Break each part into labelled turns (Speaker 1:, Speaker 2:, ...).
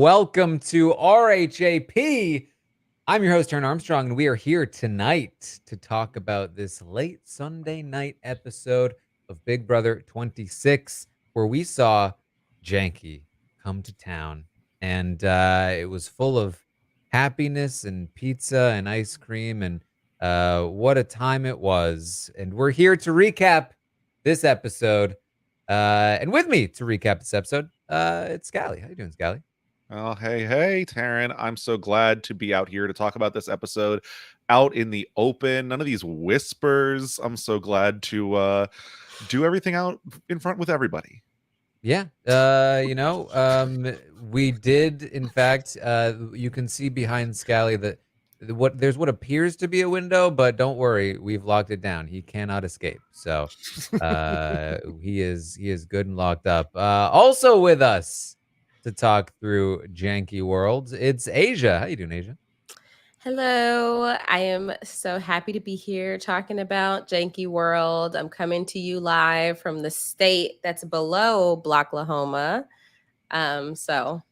Speaker 1: welcome to RHAP. I'm your host, Taran Armstrong, and we are here tonight to talk about this late Sunday night episode of Big Brother 26, where we saw Janky come to town, and it was full of happiness and pizza and ice cream, and what a time it was. And we're here to recap this episode. And with me to recap this episode, it's Scally. How you doing, Scally?
Speaker 2: Oh, hey, Taran. I'm so glad to be out here to talk about this episode out in the open. None of these whispers. I'm so glad to do everything out in front with everybody.
Speaker 1: Yeah. We did, in fact, you can see behind Scally that there's what appears to be a window, but don't worry, we've locked it down. He cannot escape. So he is good and locked up. Also with us to talk through Janky World, it's Aysha. How you doing, Aysha?
Speaker 3: Hello, I am so happy to be here talking about Janky World. I'm coming to you live from the state that's below Blocklahoma. So,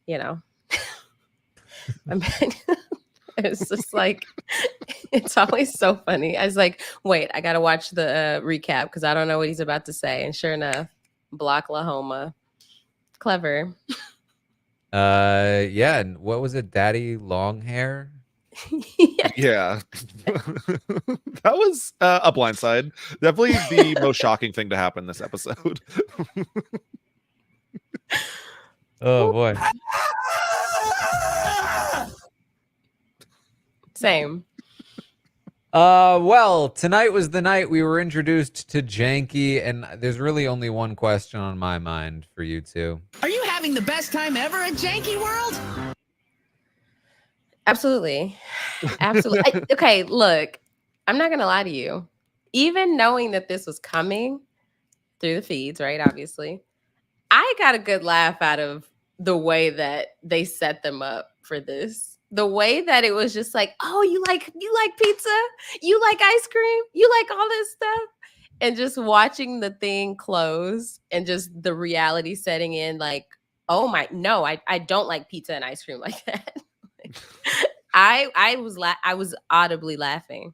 Speaker 3: it's just like, it's always so funny. I was like, wait, I got to watch the recap because I don't know what he's about to say. And sure enough, Blocklahoma. Clever.
Speaker 1: Yeah, and what was it? Daddy long hair?
Speaker 2: Yeah. That was a blindside. Definitely the most shocking thing to happen this episode.
Speaker 1: Oh boy.
Speaker 3: Same.
Speaker 1: Well, tonight was the night we were introduced to Janky, and there's really only one question on my mind for you two.
Speaker 4: Are you having the best time ever at Janky World?
Speaker 3: Absolutely. Okay, look, I'm not going to lie to you. Even knowing that this was coming through the feeds, right, obviously, I got a good laugh out of the way that they set them up for this. The way that it was just like, oh, you like pizza? You like ice cream? You like all this stuff? And just watching the thing close and just the reality setting in like, oh my, no, I don't like pizza and ice cream like that. I was audibly laughing.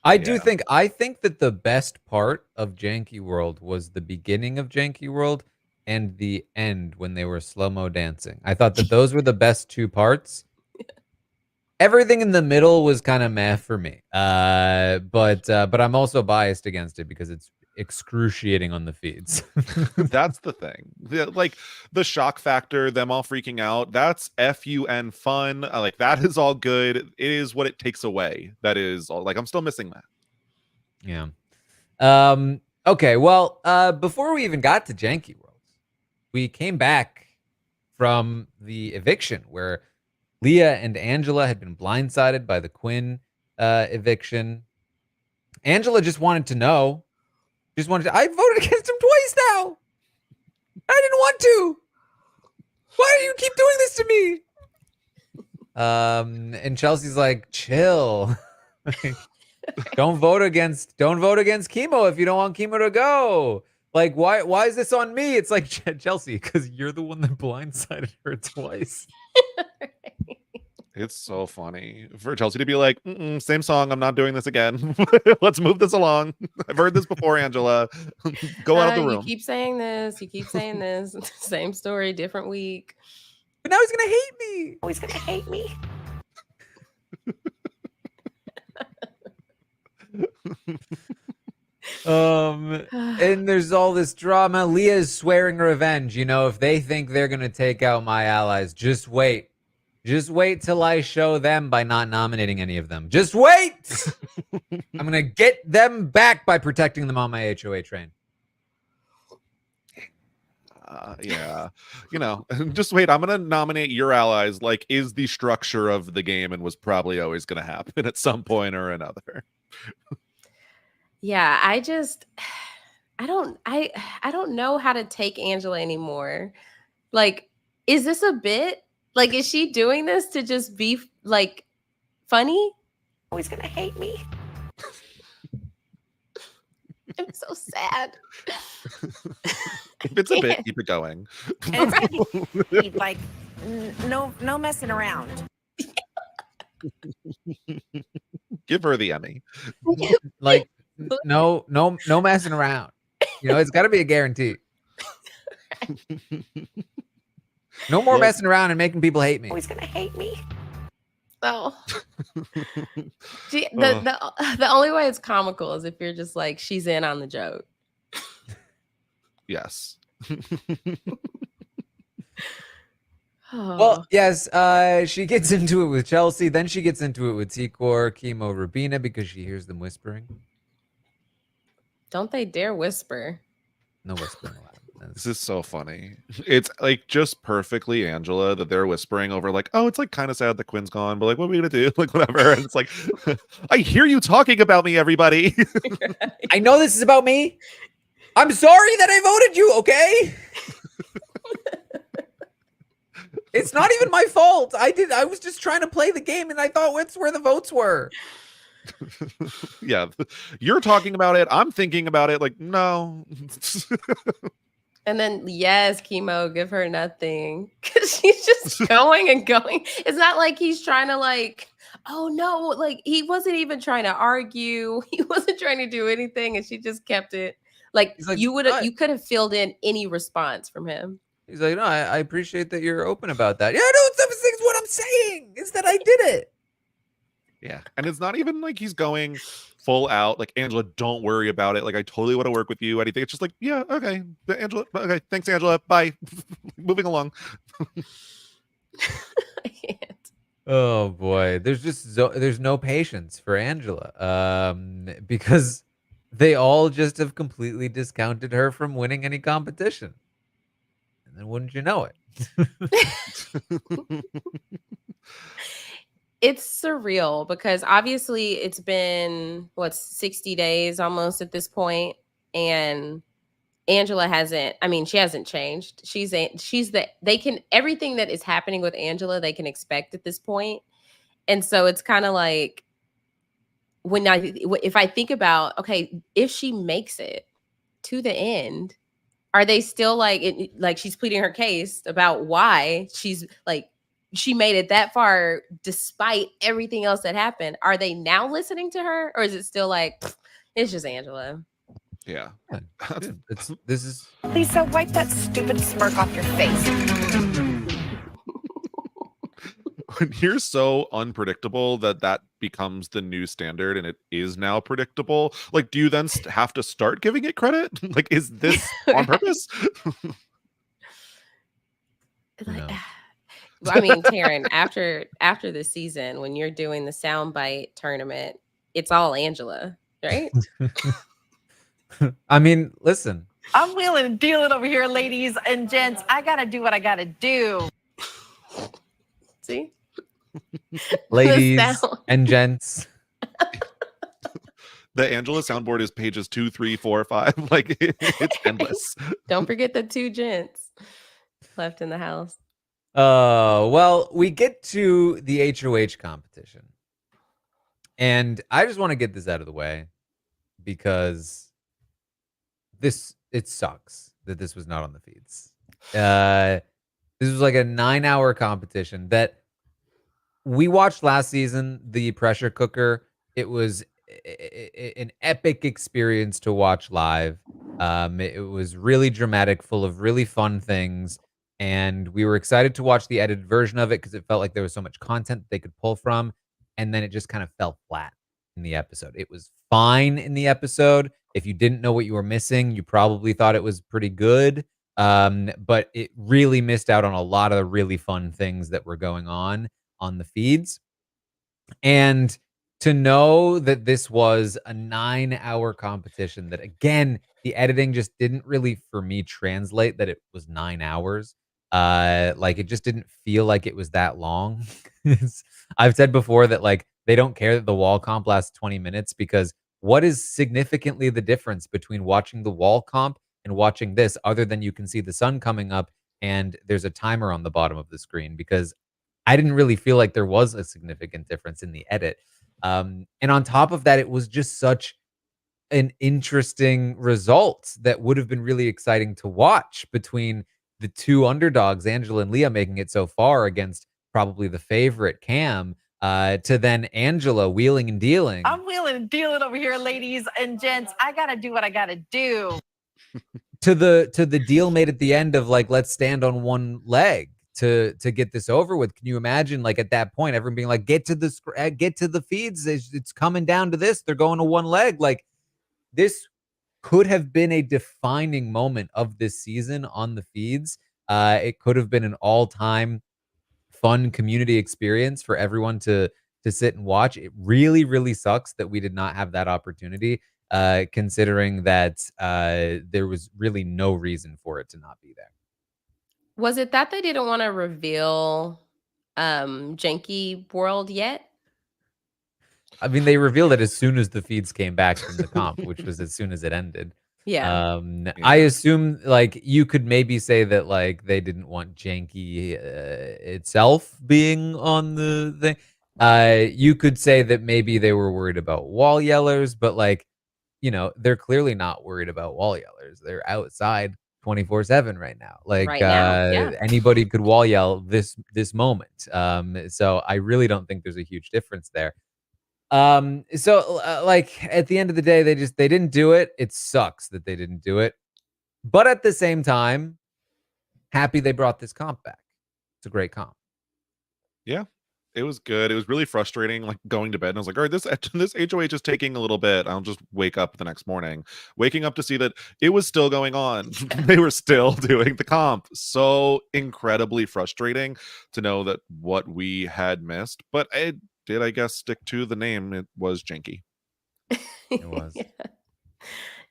Speaker 1: I think that the best part of Janky World was the beginning of Janky World and the end when they were slow-mo dancing. I thought that those were the best two parts. Everything in the middle was kind of meh for me. But I'm also biased against it because it's excruciating on the feeds.
Speaker 2: That's the thing. Like the shock factor, them all freaking out, that's fun fun. Like that is all good. It is what it takes away. That is all, like I'm still missing that.
Speaker 1: Yeah. Okay, well, before we even got to Janky World, we came back from the eviction where Leah and Angela had been blindsided by the Quinn eviction. Angela just wanted to know. I voted against him twice now. I didn't want to. Why do you keep doing this to me? And Chelsea's like, chill. Don't vote against Chemo if you don't want Chemo to go. Like, why is this on me? It's like, Chelsea, because you're the one that blindsided her twice.
Speaker 2: It's so funny for Chelsea to be like, same song. I'm not doing this again. Let's move this along. I've heard this before, Angela. Go out of the room.
Speaker 3: You keep saying this. Same story, different week.
Speaker 1: But now he's going to hate me.
Speaker 3: Oh, he's going to hate me.
Speaker 1: And there's all this drama. Leah is swearing revenge. If they think they're going to take out my allies, just wait. Just wait till I show them by not nominating any of them. Just wait! I'm going to get them back by protecting them on my HOA train.
Speaker 2: Yeah. Just wait. I'm going to nominate your allies like is the structure of the game and was probably always going to happen at some point or another.
Speaker 3: Yeah, I don't know how to take Angela anymore. Like, is this a bit? Like, is she doing this to just be like funny? Oh, he's gonna hate me. I'm so sad.
Speaker 2: If it's a bit, keep it going.
Speaker 3: Right.
Speaker 4: Like
Speaker 5: No messing around.
Speaker 2: Give her the Emmy.
Speaker 1: Like, no messing around. You know, it's got to be a guarantee. No more
Speaker 2: Look.
Speaker 1: messing around and making people hate me.
Speaker 5: Oh, he's gonna hate me.
Speaker 3: Oh. The only way it's comical is if you're just like, she's in on the joke.
Speaker 2: Yes.
Speaker 1: Well, yes, she gets into it with Chelsea. Then she gets into it with T-Core, Chemo, Rubina, because she hears them whispering.
Speaker 3: Don't they dare whisper.
Speaker 1: No whispering allowed.
Speaker 2: This is so funny. It's like just perfectly Angela that they're whispering over like, oh, it's like kind of sad that Quinn's gone, but like, what are we gonna do? Like, whatever. And it's like, I hear you talking about me, everybody.
Speaker 1: I know this is about me. I'm sorry that I voted you, okay? It's not even my fault. I was just trying to play the game and I thought that's where the votes were.
Speaker 2: Yeah. You're talking about it. I'm thinking about it. Like, no.
Speaker 3: And then, yes, Chemo, give her nothing. Because she's just going and going. It's not like he's trying to like, oh no, like he wasn't even trying to argue. He wasn't trying to do anything. And she just kept it. Like, you could have filled in any response from him.
Speaker 1: He's like, no, I appreciate that you're open about that. Yeah, no, that's what I'm saying is that I did it.
Speaker 2: Yeah. And it's not even like he's going full out like, Angela, don't worry about it. Like, I totally want to work with you. Anything. It's just like, yeah, okay. Angela, okay. Thanks, Angela. Bye. Moving along.
Speaker 3: I can't.
Speaker 1: Oh boy. There's no patience for Angela. Because they all just have completely discounted her from winning any competition. And then wouldn't you know it?
Speaker 3: It's surreal because obviously it's been 60 days almost at this point, and Angela she hasn't changed. Everything that is happening with Angela, they can expect at this point. And so it's kind of like if I think about, okay, if she makes it to the end, are they still like she's pleading her case about why she's like, she made it that far despite everything else that happened? Are they now listening to her, or is it still like, it's just Angela?
Speaker 2: Yeah.
Speaker 1: This is
Speaker 5: Lisa, wipe that stupid smirk off your face.
Speaker 2: When you're so unpredictable that becomes the new standard and it is now predictable, like, do you then have to start giving it credit? Like, is this on purpose?
Speaker 1: No.
Speaker 3: I mean, Taran, after the season, when you're doing the soundbite tournament, it's all Angela, right?
Speaker 1: I mean, listen.
Speaker 5: I'm wheeling and dealing over here, ladies and gents. I gotta do what I gotta do.
Speaker 3: See?
Speaker 1: Ladies and gents.
Speaker 2: The Angela soundboard is pages 2, 3, 4, 5. Like, it's endless.
Speaker 3: Don't forget the 2 gents left in the house.
Speaker 1: Well, we get to the HOH competition. And I just want to get this out of the way because it sucks that this was not on the feeds. This was like a 9-hour competition that we watched last season, the pressure cooker. It was an epic experience to watch live. It was really dramatic, full of really fun things. And we were excited to watch the edited version of it because it felt like there was so much content that they could pull from. And then it just kind of fell flat in the episode. It was fine in the episode. If you didn't know what you were missing, you probably thought it was pretty good. But it really missed out on a lot of the really fun things that were going on the feeds. And to know that this was a 9-hour competition that, again, the editing just didn't really, for me, translate that it was 9 hours. Like, it just didn't feel like it was that long. I've said before that, like, they don't care that the wall comp lasts 20 minutes because what is significantly the difference between watching the wall comp and watching this, other than you can see the sun coming up and there's a timer on the bottom of the screen? Because I didn't really feel like there was a significant difference in the edit. And on top of that, it was just such an interesting result that would have been really exciting to watch between the two underdogs, Angela and Leah, making it so far against probably the favorite Cam, to then Angela wheeling and dealing.
Speaker 5: I'm wheeling and dealing over here, ladies and gents. I gotta do what I gotta do.
Speaker 1: To the deal made at the end of like, let's stand on one leg to get this over with. Can you imagine, like, at that point, everyone being like, get to the feeds. It's coming down to this. They're going to one leg. Like, this could have been a defining moment of this season on the feeds. It could have been an all-time fun community experience for everyone to sit and watch. It really, really sucks that we did not have that opportunity, considering that there was really no reason for it to not be there.
Speaker 3: Was it that they didn't want to reveal Janky World yet?
Speaker 1: I mean, they revealed it as soon as the feeds came back from the comp, which was as soon as it ended.
Speaker 3: Yeah.
Speaker 1: I assume, like, you could maybe say that, like, they didn't want Janky itself being on the thing. You could say that maybe they were worried about wall yellers, but, like, you know, they're clearly not worried about wall yellers. They're outside 24/7 right now. Like,
Speaker 3: Right now, yeah.
Speaker 1: anybody could wall yell this moment. So I really don't think there's a huge difference there. Like, at the end of the day, they didn't do it. It sucks that they didn't do it. But at the same time, happy they brought this comp back. It's a great comp.
Speaker 2: Yeah, it was good. It was really frustrating, like, going to bed, and I was like, all right, this HOH is taking a little bit. I'll just wake up the next morning. Waking up to see that it was still going on. They were still doing the comp. So incredibly frustrating to know that what we had missed. But it did, I guess, stick to the name. It was Janky.
Speaker 1: It was.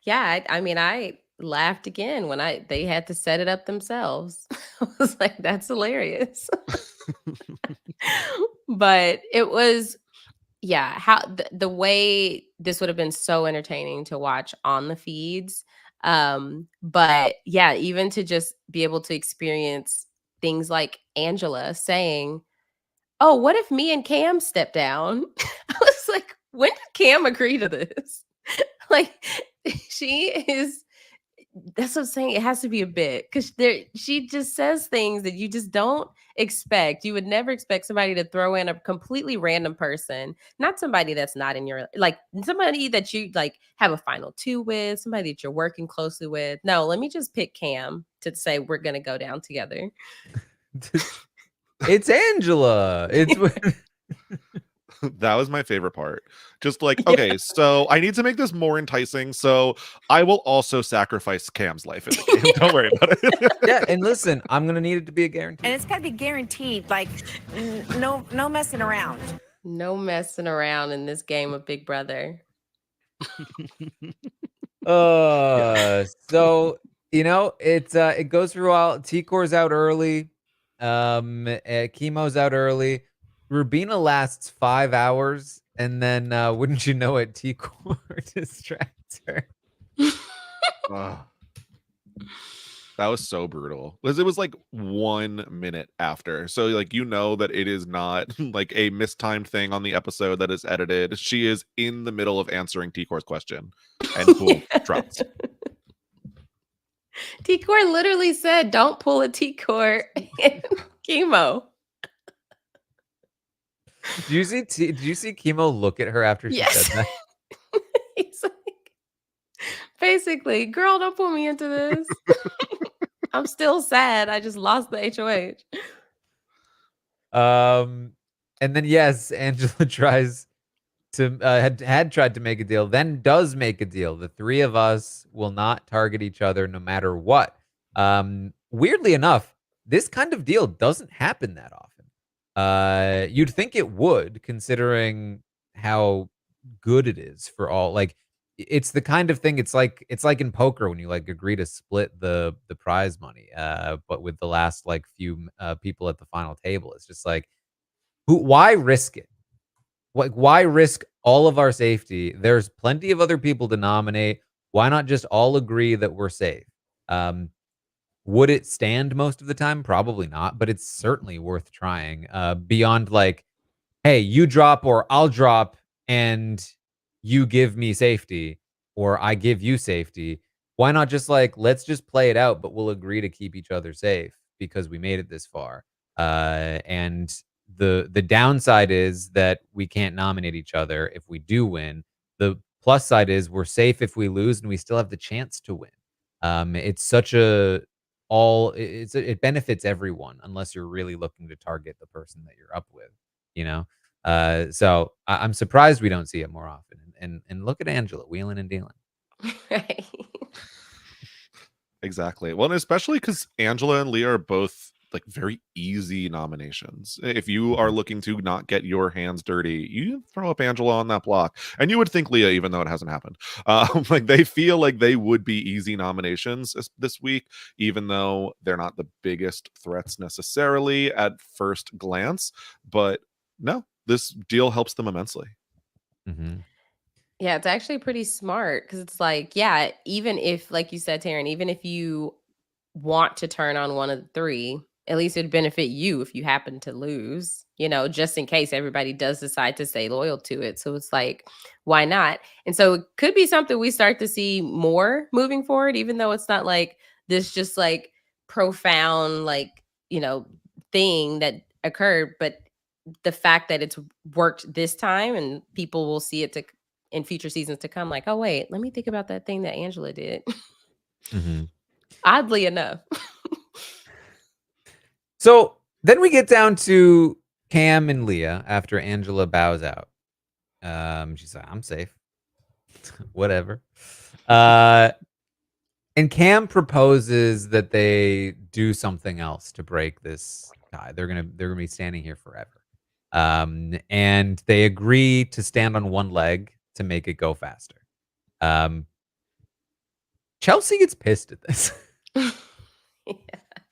Speaker 3: Yeah, I mean, I laughed again when they had to set it up themselves. I was like, that's hilarious. But it was, yeah, how the way this would have been so entertaining to watch on the feeds. But yeah, even to just be able to experience things like Angela saying, oh, what if me and Cam step down? I was like, when did Cam agree to this? Like, she is, that's what I'm saying. It has to be a bit, because she just says things that you just don't expect. You would never expect somebody to throw in a completely random person, not somebody that's not in your, like, somebody that you like have a final two with, somebody that you're working closely with. No, let me just pick Cam to say we're gonna go down together.
Speaker 1: It's Angela. It's
Speaker 2: That was my favorite part. Just like, okay, so I need to make this more enticing, so I will also sacrifice Cam's life in the game. Don't worry about it.
Speaker 1: yeah, and listen, I'm gonna need it to be a guarantee.
Speaker 5: And it's gotta be guaranteed, like no messing around.
Speaker 3: No messing around in this game of Big Brother.
Speaker 1: So, you know, it goes through all. T-Core's out early. Chemo's out early. Rubina lasts 5 hours, and then wouldn't you know it, T-Core distracts her.
Speaker 2: That was so brutal, because it was like 1 minute after, so like, you know that it is not like a mistimed thing on the episode that is edited. She is in the middle of answering T-Core's question, and boom, drops.
Speaker 3: T-Core literally said, don't pull a T-Core in chemo.
Speaker 1: Did you see Chemo look at her after she said that?
Speaker 3: He's like, basically, girl, don't pull me into this. I'm still sad. I just lost the HOH.
Speaker 1: And then yes, Angela tries to had tried to make a deal, then does make a deal. The three of us will not target each other no matter what. Weirdly enough, this kind of deal doesn't happen that often. You'd think it would, considering how good it is for all. Like, it's the kind of thing. It's like in poker when you like agree to split the prize money, but with the last like few people at the final table. It's just like, why risk it? Like, why risk all of our safety? There's plenty of other people to nominate. Why not just all agree that we're safe? Would it stand most of the time? Probably not, but it's certainly worth trying. Beyond like, hey, you drop or I'll drop and you give me safety, or I give you safety. why not just like, let's just play it out, but we'll agree to keep each other safe because we made it this far. And the downside is that we can't nominate each other if we do win. The plus side is we're safe if we lose and we still have the chance to win. It's such a it benefits everyone unless you're really looking to target the person that you're up with, you know? So I'm surprised we don't see it more often. And look at Angela wheeling and dealing.
Speaker 3: Right.
Speaker 2: Exactly. Well, and especially because Angela and Leah are both like very easy nominations. If you are looking to not get your hands dirty, you throw up Angela on that block. And you would think Leah, even though it hasn't happened. Like they feel like they would be easy nominations this week, even though they're not the biggest threats necessarily at first glance. But no, this deal helps them immensely.
Speaker 1: Mm-hmm.
Speaker 3: Yeah, it's actually pretty smart because it's like, yeah, even if, like you said, Taran, even if you want to turn on one of the three, at least it'd benefit you if you happen to lose, just in case everybody does decide to stay loyal to it. So it's like, why not? And so it could be something we start to see more moving forward, even though it's not like this just like profound, like, thing that occurred. But the fact that it's worked this time and people will see it in future seasons to come, like, oh, wait, let me think about that thing that Angela did.
Speaker 1: Mm-hmm.
Speaker 3: Oddly enough.
Speaker 1: So then we get down to Cam and Leah after Angela bows out. She's like, I'm safe. Whatever. And Cam proposes that they do something else to break this tie. They're gonna be standing here forever. And they agree to stand on one leg to make it go faster. Chelsea gets pissed at this.
Speaker 3: Yeah.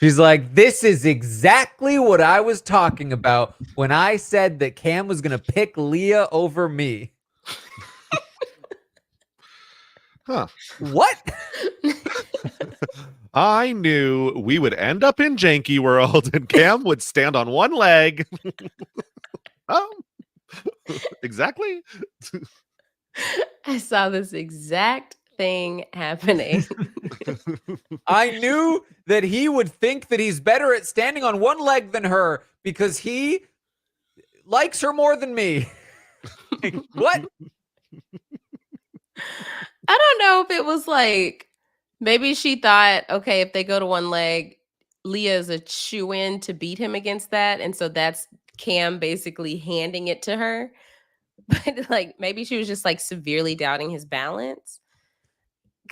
Speaker 1: She's like, this is exactly what I was talking about when I said that Cam was going to pick Leah over me.
Speaker 2: Huh.
Speaker 1: What?
Speaker 2: I knew we would end up in Janky World and Cam would stand on one leg. Oh, exactly.
Speaker 3: I saw this exact thing happening.
Speaker 1: I knew that he would think that he's better at standing on one leg than her because he likes her more than me. Like, what?
Speaker 3: I don't know if it was like, maybe she thought, okay, if they go to one leg, Leah is a chew-in to beat him against that. And so that's Cam basically handing it to her. But like, maybe she was just like severely doubting his balance.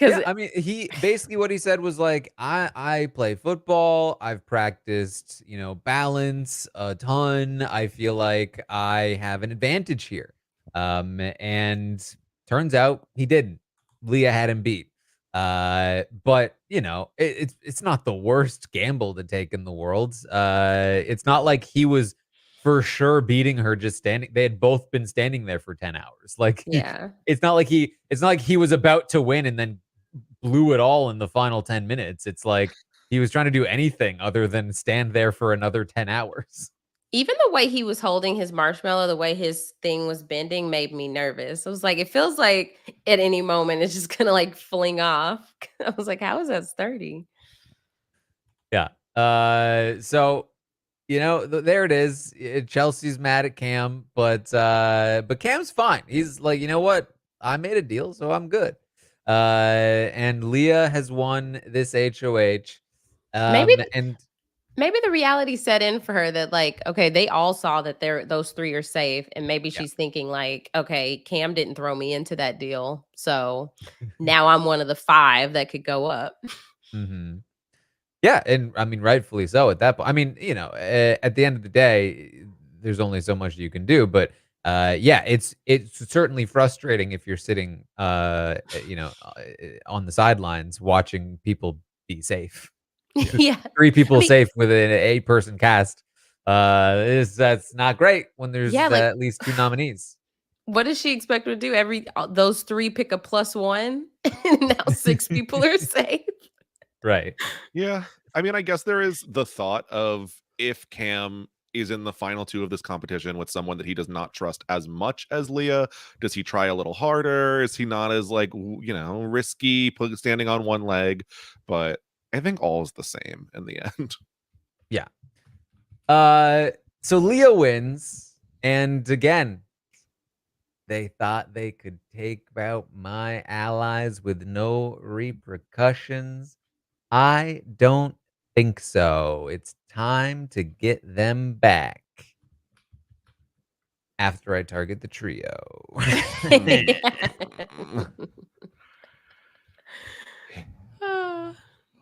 Speaker 1: Yeah, I mean, he basically what he said was like, I play football. I've practiced, balance a ton. I feel like I have an advantage here. And turns out he didn't. Leah had him beat. But it's not the worst gamble to take in the world. It's not like he was for sure beating her just standing. They had both been standing there for 10 hours. Like,
Speaker 3: yeah,
Speaker 1: it's not like he was about to win and then blew it all in the final 10 minutes. It's like he was trying to do anything other than stand there for another 10 hours.
Speaker 3: even the way he was holding his marshmallow, the way his thing was bending made me nervous. I was like, it feels like at any moment it's just gonna like fling off. I was like, how is that sturdy?
Speaker 1: Yeah. So there it is. Chelsea's mad at Cam, but Cam's fine. He's like, you know what? I made a deal, so I'm good. And Leah has won this HOH.
Speaker 3: Maybe
Speaker 1: and
Speaker 3: the reality set in for her that like, okay, they all saw that those three are safe. And maybe she's thinking like, okay, Cam didn't throw me into that deal. So now I'm one of the 5 that could go up.
Speaker 1: Mm-hmm. Yeah, and I mean, rightfully so at that point. I mean, at the end of the day, there's only so much you can do. But yeah, it's certainly frustrating if you're sitting, on the sidelines watching people be safe.
Speaker 3: Yeah,
Speaker 1: 3 people safe within an 8-person cast. That's not great when there's at least 2 nominees.
Speaker 3: What does she expect her to do? Those 3 pick a +1, and now 6 people are safe.
Speaker 1: Right.
Speaker 2: Yeah. I mean, I guess there is the thought of if Cam is in the final two of this competition with someone that he does not trust as much as Leah? Does he try a little harder? Is he not as like, risky standing on one leg? But I think all is the same in the end.
Speaker 1: Yeah. So Leah wins, and again, they thought they could take out my allies with no repercussions. I don't think so. It's time to get them back after I target the trio.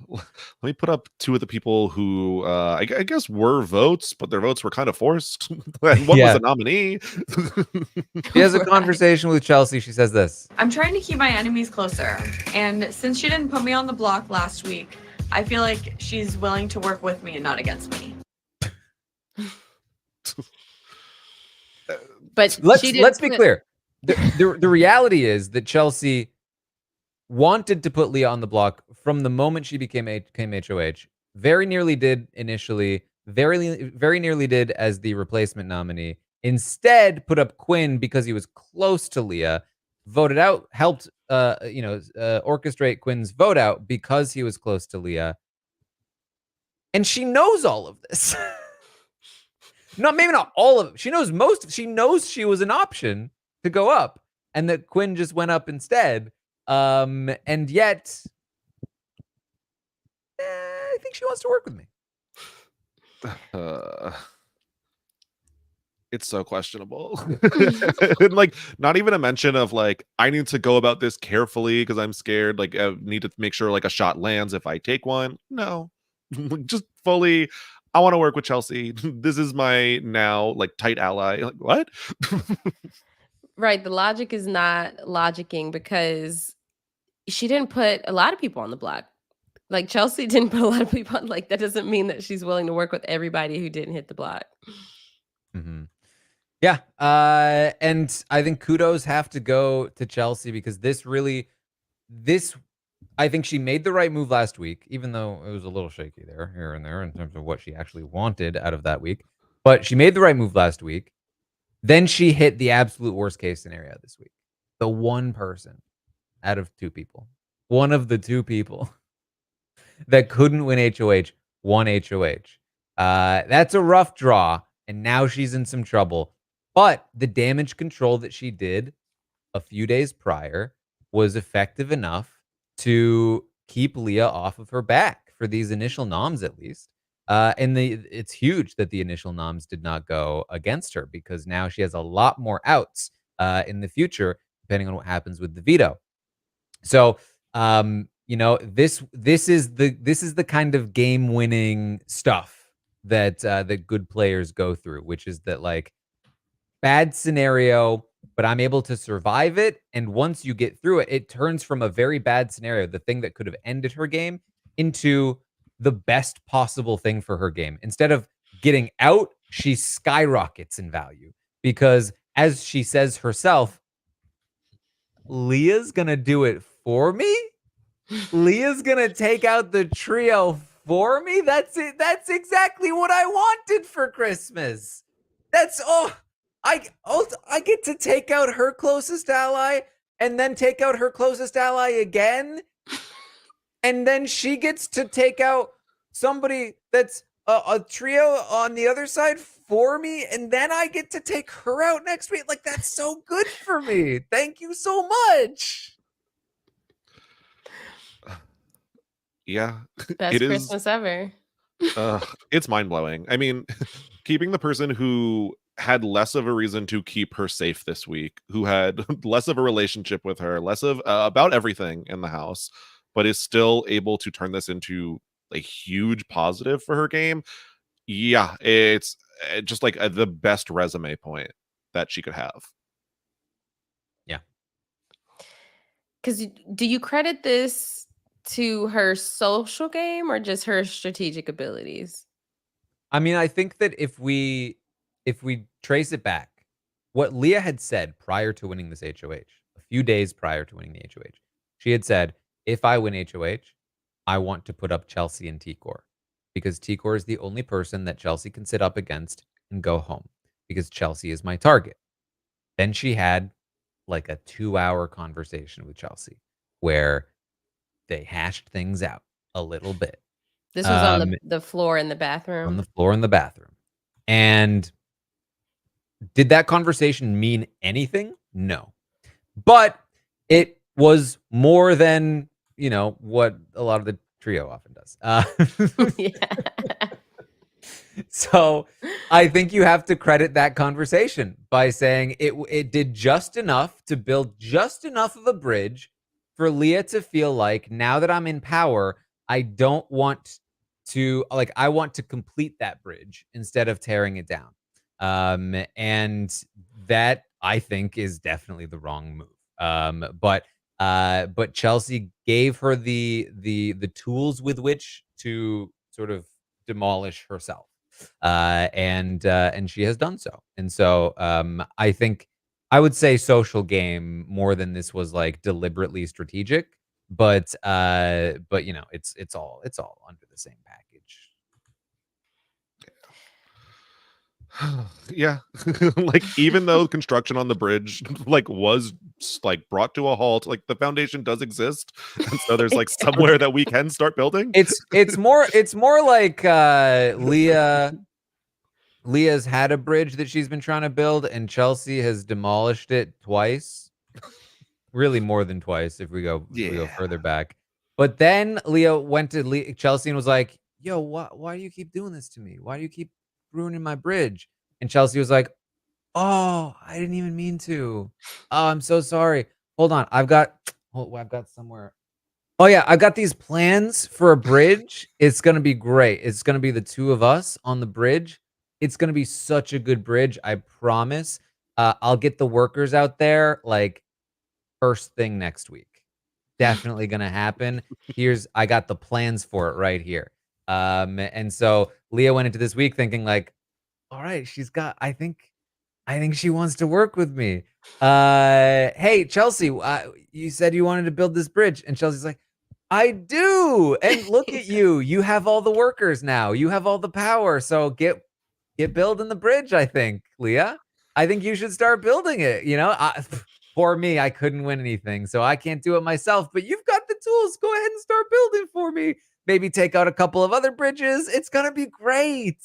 Speaker 2: Let me put up two of the people who I guess were votes, but their votes were kind of forced. And one was
Speaker 1: Yeah.
Speaker 2: a nominee.
Speaker 1: She has a conversation with Chelsea. She says this.
Speaker 6: I'm trying to keep my enemies closer, and since she didn't put me on the block last week, I feel like she's willing to work with me and not against me.
Speaker 3: But
Speaker 1: Let's be clear. The reality is that Chelsea wanted to put Leah on the block from the moment she became HOH. Very nearly did initially. Very nearly did as the replacement nominee. Instead, put up Quinn because he was close to Leah. Voted out, helped orchestrate Quinn's vote out because he was close to Leah. And she knows all of this. No, maybe not all of it. She knows most. She knows she was an option to go up, and that Quinn just went up instead. And yet, I think she wants to work with me.
Speaker 2: It's so questionable. Like, not even a mention of like, I need to go about this carefully because I'm scared. Like, I need to make sure like a shot lands if I take one. No, just fully. I want to work with Chelsea. This is my now like tight ally. Like, what?
Speaker 3: Right. The logic is not logicking because she didn't put a lot of people on the block. Like Chelsea didn't put a lot of people on. Like that doesn't mean that she's willing to work with everybody who didn't hit the block.
Speaker 1: Mm-hmm. Yeah. And I think kudos have to go to Chelsea because this I think she made the right move last week, even though it was a little shaky there, here and there, in terms of what she actually wanted out of that week. But she made the right move last week. Then she hit the absolute worst case scenario this week. The one person out of two people. One of the two people that couldn't win HOH won HOH. That's a rough draw, and now she's in some trouble. But the damage control that she did a few days prior was effective enough to keep Leah off of her back for these initial noms, at least. And it's huge that the initial noms did not go against her because now she has a lot more outs in the future, depending on what happens with the veto. So, this is the kind of game-winning stuff that that good players go through, which is that like bad scenario, but I'm able to survive it. And once you get through it, it turns from a very bad scenario, the thing that could have ended her game, into the best possible thing for her game. Instead of getting out, she skyrockets in value because, as she says herself, Leah's going to do it for me. Leah's going to take out the trio for me. That's it. That's exactly what I wanted for Christmas. I get to take out her closest ally and then take out her closest ally again. And then she gets to take out somebody that's a trio on the other side for me. And then I get to take her out next week. Like, that's so good for me. Thank you so much.
Speaker 2: Yeah.
Speaker 3: Best Christmas ever.
Speaker 2: It's mind-blowing. I mean, keeping the person who had less of a reason to keep her safe this week, who had less of a relationship with her, less of about everything in the house, but is still able to turn this into a huge positive for her game. Yeah, it's just like the best resume point that she could have.
Speaker 1: Yeah.
Speaker 3: Because do you credit this to her social game or just her strategic abilities?
Speaker 1: I mean, I think that if we trace it back, what Leah had said prior to winning this HOH, a few days prior to winning the HOH, she had said, if I win HOH, I want to put up Chelsea and T-Core because T-Core is the only person that Chelsea can sit up against and go home because Chelsea is my target. Then she had like a 2-hour conversation with Chelsea where they hashed things out a little bit.
Speaker 3: This was on the floor in the bathroom.
Speaker 1: On the floor in the bathroom. And did that conversation mean anything? No. But it was more than, what a lot of the trio often does.
Speaker 3: Yeah.
Speaker 1: So I think you have to credit that conversation by saying it did just enough to build just enough of a bridge for Leah to feel like, now that I'm in power, I don't want to, I want to complete that bridge instead of tearing it down. And that, I think, is definitely the wrong move. But Chelsea gave her the tools with which to sort of demolish herself. And she has done so. And so I think I would say social game more than this was like deliberately strategic, but it's all under the same package.
Speaker 2: Yeah. Like, even though construction on the bridge was brought to a halt, the foundation does exist, and so there's somewhere that we can start building.
Speaker 1: It's more like Leah's had a bridge that she's been trying to build, and Chelsea has demolished it twice. Really more than twice if we go further back. But then Leah went to Chelsea and was like, yo, why do you keep doing this to me? Why do you keep ruining my bridge? And Chelsea was like, oh, I didn't even mean to. Oh, I'm so sorry. Hold on. I've got somewhere. Oh yeah, I've got these plans for a bridge. It's going to be great. It's going to be the two of us on the bridge. It's going to be such a good bridge. I promise. I'll get the workers out there first thing next week. Definitely going to happen. I got the plans for it right here. And so Leah went into this week thinking all right, I think she wants to work with me. Hey, Chelsea, you said you wanted to build this bridge. And Chelsea's like, I do. And look at you. You have all the workers now. You have all the power. So get building the bridge, I think, Leah. I think you should start building it. Poor me, I couldn't win anything, so I can't do it myself. But you've got the tools. Go ahead and start building for me. Maybe take out a couple of other bridges. It's going to be great.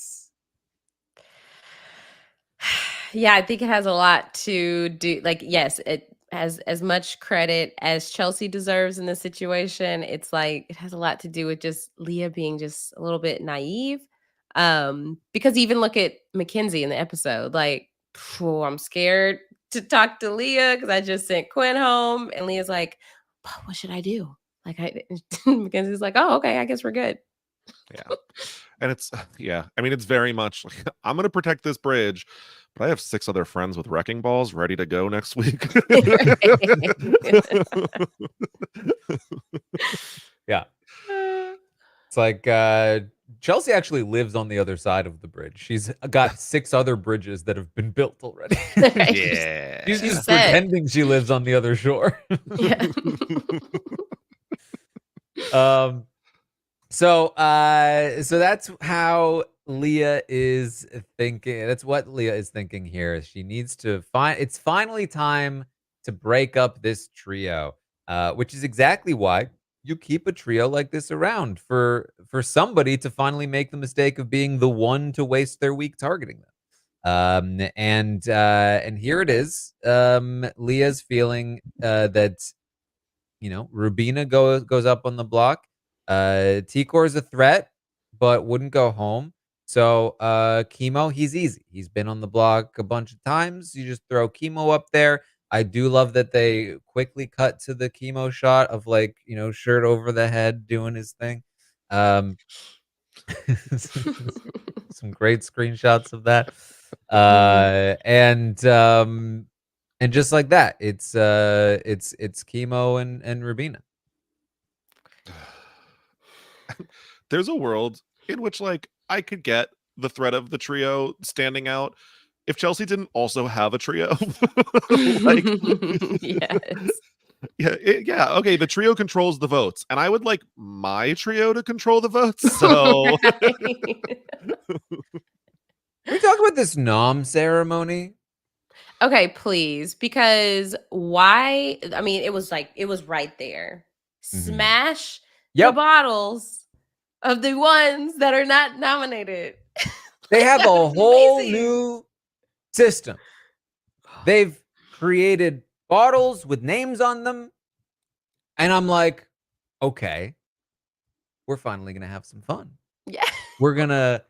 Speaker 3: Yeah, I think it has a lot to do. Yes, it has as much credit as Chelsea deserves in this situation. It's it has a lot to do with just Leah being just a little bit naive. Because even look at Mackenzie in the episode, I'm scared to talk to Leah because I just sent Quinn home, and Leah's like, what should I do? Mackenzie's like, oh, okay, I guess we're good.
Speaker 2: Yeah. And it's it's very much I'm going to protect this bridge, but I have 6 other friends with wrecking balls ready to go next week.
Speaker 1: Yeah. It's Chelsea actually lives on the other side of the bridge. She's got 6 other bridges that have been built already.
Speaker 2: Yeah.
Speaker 1: She's just pretending she lives on the other shore.
Speaker 3: Yeah.
Speaker 1: So that's how Leah is thinking. That's what Leah is thinking here. She needs to it's finally time to break up this trio, which is exactly why you keep a trio like this around for somebody to finally make the mistake of being the one to waste their week targeting them. And here it is. Leah's feeling that Rubina goes up on the block. T-Core is a threat, but wouldn't go home. So Chemo, he's easy. He's been on the block a bunch of times. You just throw Chemo up there. I do love that they quickly cut to the Chemo shot of shirt over the head doing his thing. Some great screenshots of that. And just like that, it's Chemo and Rubina.
Speaker 2: There's a world in which I could get the threat of the trio standing out if Chelsea didn't also have a trio.
Speaker 3: Yes.
Speaker 2: Yeah. Okay. The trio controls the votes, and I would like my trio to control the votes. So
Speaker 1: we talk about this nom ceremony?
Speaker 3: Okay, please. Because why? I mean, it was right there. Smash the bottles of the ones that are not nominated.
Speaker 1: They have
Speaker 3: That
Speaker 1: a
Speaker 3: would be
Speaker 1: whole
Speaker 3: amazing.
Speaker 1: new system. They've created bottles with names on them. And I'm like, okay, we're finally going to have some fun.
Speaker 3: Yeah.
Speaker 1: We're going to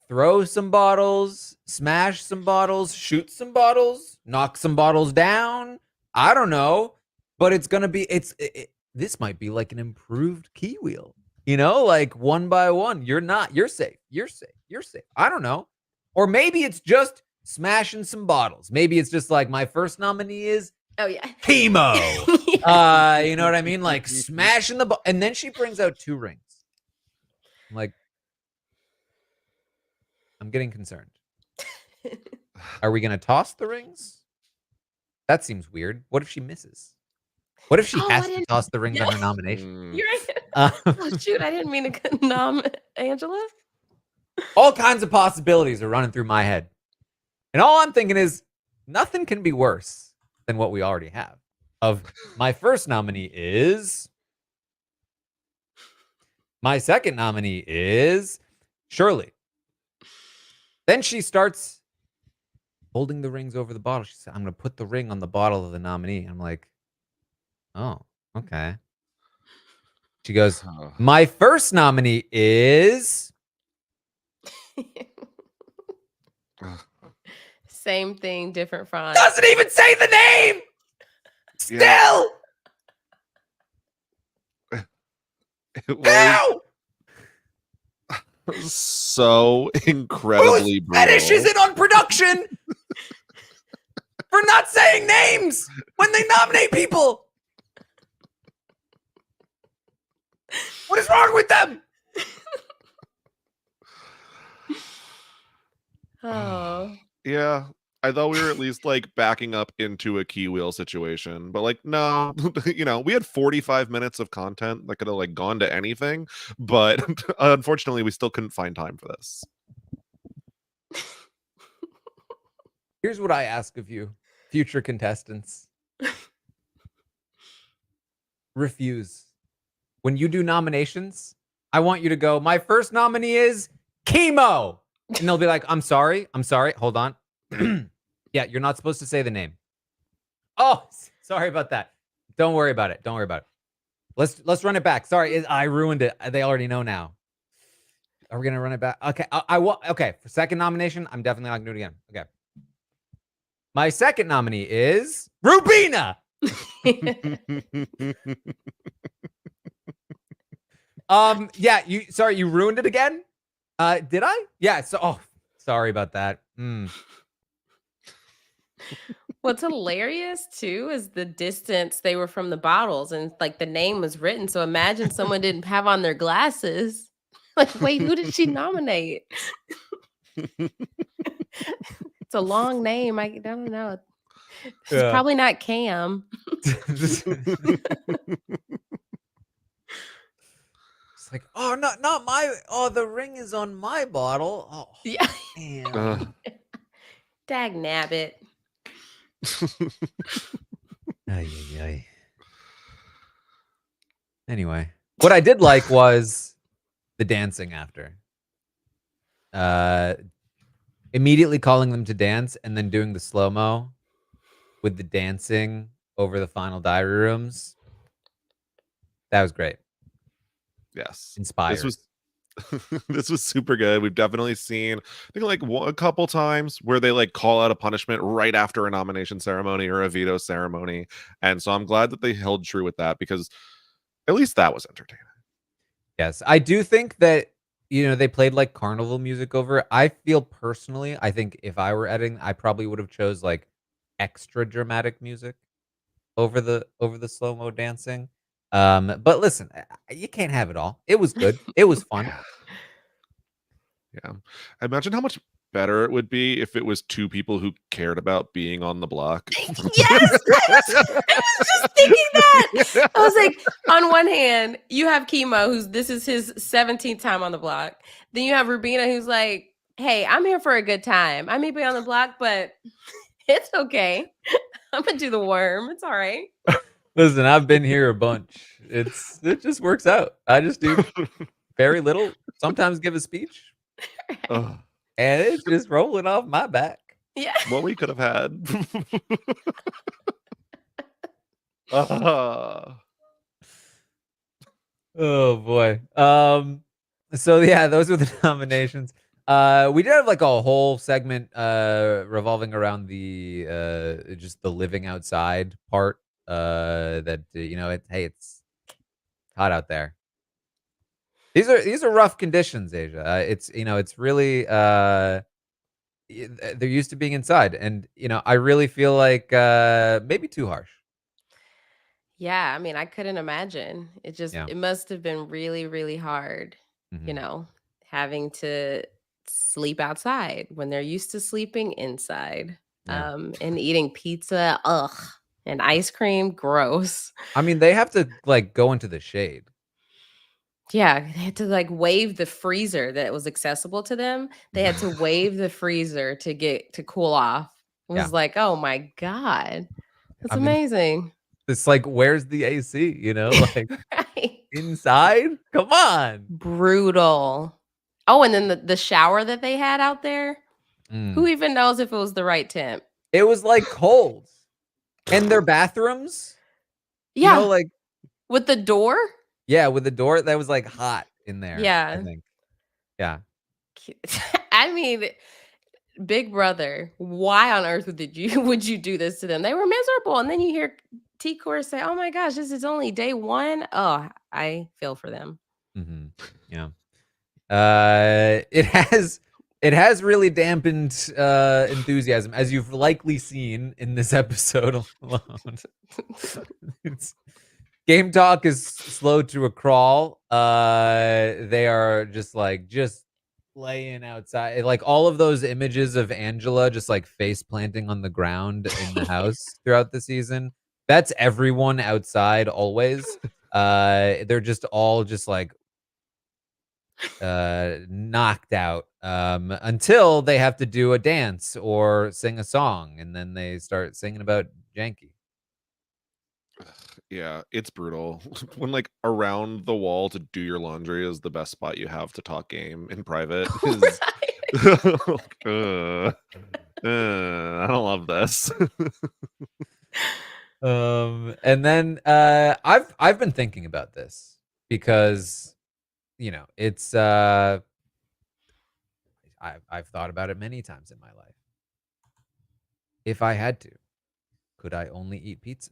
Speaker 1: throw some bottles, smash some bottles, shoot some bottles, knock some bottles down. I don't know. But it's going to be, this might be like an improved key wheel. You know, like one by one. You're safe. You're safe. You're safe. I don't know. Or maybe it's just smashing some bottles. Maybe it's just like my first nominee is chemo.
Speaker 3: Yes.
Speaker 1: You know what I mean? Like smashing and then she brings out 2 rings. I'm like, I'm getting concerned. Are we gonna toss the rings? That seems weird. What if she misses? What if she has to toss the rings on her nomination?
Speaker 3: You're right. Oh shoot, I didn't mean to nom Angela.
Speaker 1: All kinds of possibilities are running through my head. And all I'm thinking is nothing can be worse than what we already have. Of my first nominee is, my second nominee is Shirley. Then she starts holding the rings over the bottle. She said, I'm going to put the ring on the bottle of the nominee. I'm like, oh, okay. She goes, my first nominee is...
Speaker 3: Same thing, different font.
Speaker 1: Doesn't even say the name. Still.
Speaker 2: It was so incredibly brutal.
Speaker 1: Fetish is it on production for not saying names when they nominate people? What is wrong with them?
Speaker 3: Oh.
Speaker 2: Yeah. I thought we were at least like backing up into a key wheel situation, but like, no, you know, we had 45 minutes of content that could have like gone to anything, but unfortunately we still couldn't find time for this.
Speaker 1: Here's what I ask of you, future contestants. Refuse. When you do nominations, I want you to go, my first nominee is chemo. And they'll be like, I'm sorry. Hold on. Yeah, you're not supposed to say the name. Oh, sorry about that. Don't worry about it. Let's run it back. Sorry, I ruined it. They already know now. Are we gonna run it back? Okay, okay. For second nomination, I'm definitely not gonna do it again. Okay. My second nominee is Rubina. Yeah, you ruined it again? Did I? Yeah, sorry about that.
Speaker 3: What's hilarious too is the distance they were from the bottles and like the name was written. So imagine someone didn't have on their glasses. Like, wait, who did she nominate? It's a long name. I don't know. It's probably not Cam.
Speaker 1: It's like, oh, not my. Oh, the ring is on my bottle. Oh,
Speaker 3: yeah.
Speaker 1: Damn.
Speaker 3: Dag nabbit.
Speaker 1: Anyway, what I did like was the dancing after. Immediately calling them to dance and then doing the slow-mo with the dancing over the final diary rooms. That was great.
Speaker 2: Yes.
Speaker 1: Inspired.
Speaker 2: This was super good. We've definitely seen, I think, like a couple times where they like call out a punishment right after a nomination ceremony or a veto ceremony. And so I'm glad that they held true with that because at least that was entertaining.
Speaker 1: Yes. I do think that, they played like carnival music over it. I feel personally, I think if I were editing, I probably would have chose like extra dramatic music over the slow-mo dancing. But listen, you can't have it all. It was good. It was fun.
Speaker 2: Yeah. Imagine how much better it would be if it was 2 people who cared about being on the block.
Speaker 3: Yes, I was just thinking that. I was like, on one hand, you have Chemo, this is his 17th time on the block. Then you have Rubina, who's like Hey, I'm here for a good time. I may be on the block, but it's okay. I'm gonna do the worm. It's all right.
Speaker 1: Listen, I've been here a bunch. It just works out. I just do very little. Sometimes give a speech,
Speaker 2: Ugh,
Speaker 1: and it's just rolling off my back.
Speaker 3: Yeah.
Speaker 2: what we could have had. Ah.
Speaker 1: Oh boy. So yeah, those were the nominations. We did have like a whole segment revolving around the just the living outside part. That it's hot out there. These are rough conditions, Asia. It's really they're used to being inside, and I really feel like maybe too harsh.
Speaker 3: Yeah, I mean, I couldn't imagine.
Speaker 1: Yeah.
Speaker 3: It must have been really, really hard,
Speaker 1: Mhm.
Speaker 3: having to sleep outside when they're used to sleeping inside.
Speaker 1: Yeah.
Speaker 3: And eating pizza, ugh, and ice cream, gross.
Speaker 1: I mean, they have to like go into the shade.
Speaker 3: Yeah, they had to like wave the freezer that was accessible to them. They had to wave the freezer to cool off. It was
Speaker 1: Yeah.
Speaker 3: like, oh my God. That's
Speaker 1: I mean,
Speaker 3: amazing.
Speaker 1: it's like, where's the AC? Like
Speaker 3: Right.
Speaker 1: inside? Come on.
Speaker 3: Brutal. Oh, and then the shower that they had out there. Who
Speaker 1: Mm.
Speaker 3: even knows if it was the right temp?
Speaker 1: It was like cold. And their bathrooms,
Speaker 3: Yeah,
Speaker 1: like,
Speaker 3: with the door.
Speaker 1: yeah, with the door that was like hot in there, I
Speaker 3: Yeah.
Speaker 1: think. Yeah.
Speaker 3: I mean, Big Brother, why on earth would you do this to them? They were miserable. And then you hear T Core say, "Oh my gosh, this is only day one." Oh, I feel for them.
Speaker 1: Hmm. Yeah. It has really dampened enthusiasm, as you've likely seen in this episode alone. Game talk is slow to a crawl. They are just laying outside. Like all of those images of Angela just like face planting on the ground in the house throughout the season. That's everyone outside always. They're just all just like knocked out until they have to do a dance or sing a song, and then they start singing about Janky.
Speaker 2: Yeah, it's brutal. When like around the wall to do your laundry is the best spot you have to talk game in private. Is I don't love this.
Speaker 1: And then I've been thinking about this because it's I've thought about it many times in my life. If I had to, could I only eat pizza?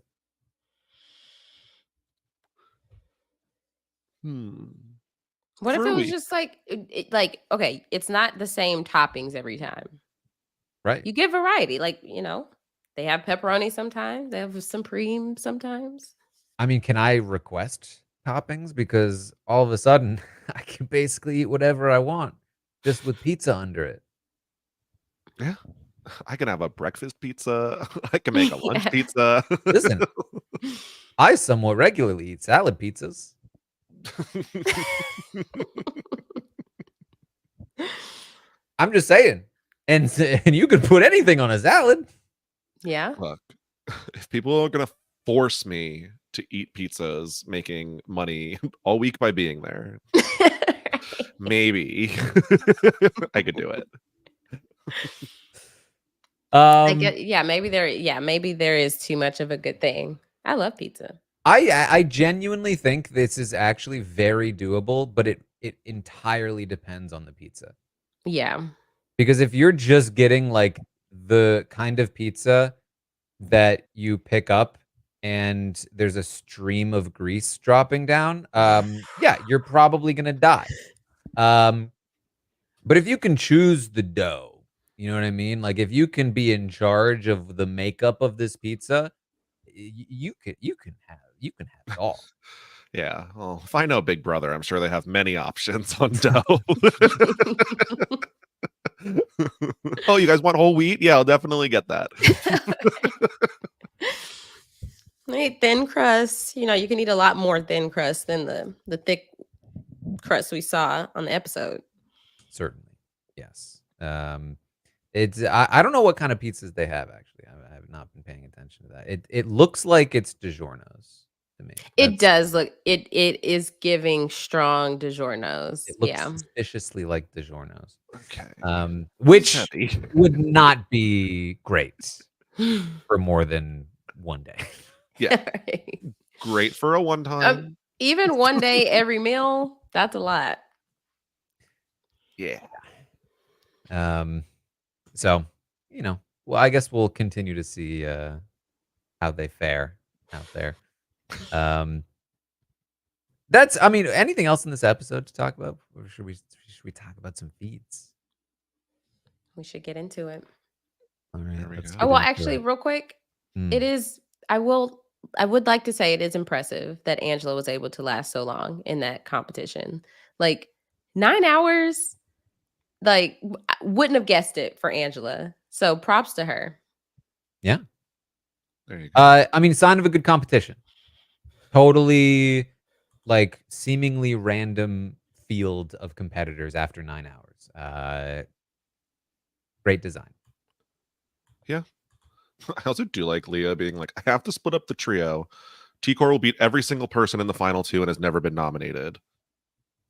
Speaker 3: What if
Speaker 2: For
Speaker 3: it
Speaker 2: a
Speaker 3: was
Speaker 2: week.
Speaker 3: just like, okay, it's not the same toppings every time.
Speaker 1: Right.
Speaker 3: You get variety. Like, they have pepperoni sometimes, they have supreme sometimes.
Speaker 1: I mean, can I request toppings? Because all of a sudden, I can basically eat whatever I want, just with pizza under it.
Speaker 2: Yeah. I can have a breakfast pizza. I can make a lunch
Speaker 3: Yeah.
Speaker 2: pizza.
Speaker 1: Listen, I somewhat regularly eat salad pizzas. I'm just saying. And you could put anything on a salad.
Speaker 3: Yeah.
Speaker 2: Look, if people are gonna force me to eat pizzas, making money all week by being there, maybe I could do it.
Speaker 3: Maybe there is too much of a good thing. I love pizza.
Speaker 1: I genuinely think this is actually very doable, but it entirely depends on the pizza.
Speaker 3: Yeah.
Speaker 1: Because if you're just getting like the kind of pizza that you pick up and there's a stream of grease dropping down, yeah, you're probably gonna die. But if you can choose the dough, you know what I mean? Like if you can be in charge of the makeup of this pizza, you can have it all.
Speaker 2: Yeah. Well, if I know Big Brother, I'm sure they have many options on dough. Oh, you guys want whole wheat? Yeah, I'll definitely get that.
Speaker 3: Hey, thin crust. You can eat a lot more thin crust than the thick crust we saw on the episode.
Speaker 1: Certainly. Yes. It's I don't know what kind of pizzas they have actually. I have not been paying attention to that. It looks like it's DiGiorno's to me.
Speaker 3: It does look it is giving strong DiGiorno's.
Speaker 1: It looks
Speaker 3: Yeah.
Speaker 1: suspiciously like DiGiorno's.
Speaker 2: Okay.
Speaker 1: Which
Speaker 2: Heavy.
Speaker 1: would not be great for more than one day.
Speaker 2: Yeah.
Speaker 3: Right.
Speaker 2: Great for a one time.
Speaker 3: Even one day every meal, that's a lot.
Speaker 2: Yeah.
Speaker 1: So, well, I guess we'll continue to see how they fare out there. Anything else in this episode to talk about? Or should we talk about some feeds?
Speaker 3: We should get into it.
Speaker 1: All right.
Speaker 2: There we
Speaker 1: let's
Speaker 2: go.
Speaker 1: get
Speaker 3: Oh, well,
Speaker 1: into
Speaker 3: actually,
Speaker 1: it.
Speaker 3: real quick,
Speaker 1: Mm.
Speaker 3: it is. I would like to say it is impressive that Angela was able to last so long in that competition. Like 9 hours. Like I wouldn't have guessed it for Angela. So props to her.
Speaker 1: Yeah.
Speaker 2: There you go.
Speaker 1: Sign of a good competition. Totally, like, seemingly random field of competitors after 9 hours. Great design.
Speaker 2: I also do like Leah being like, I have to split up the trio. T-Core will beat every single person in the final two and has never been nominated.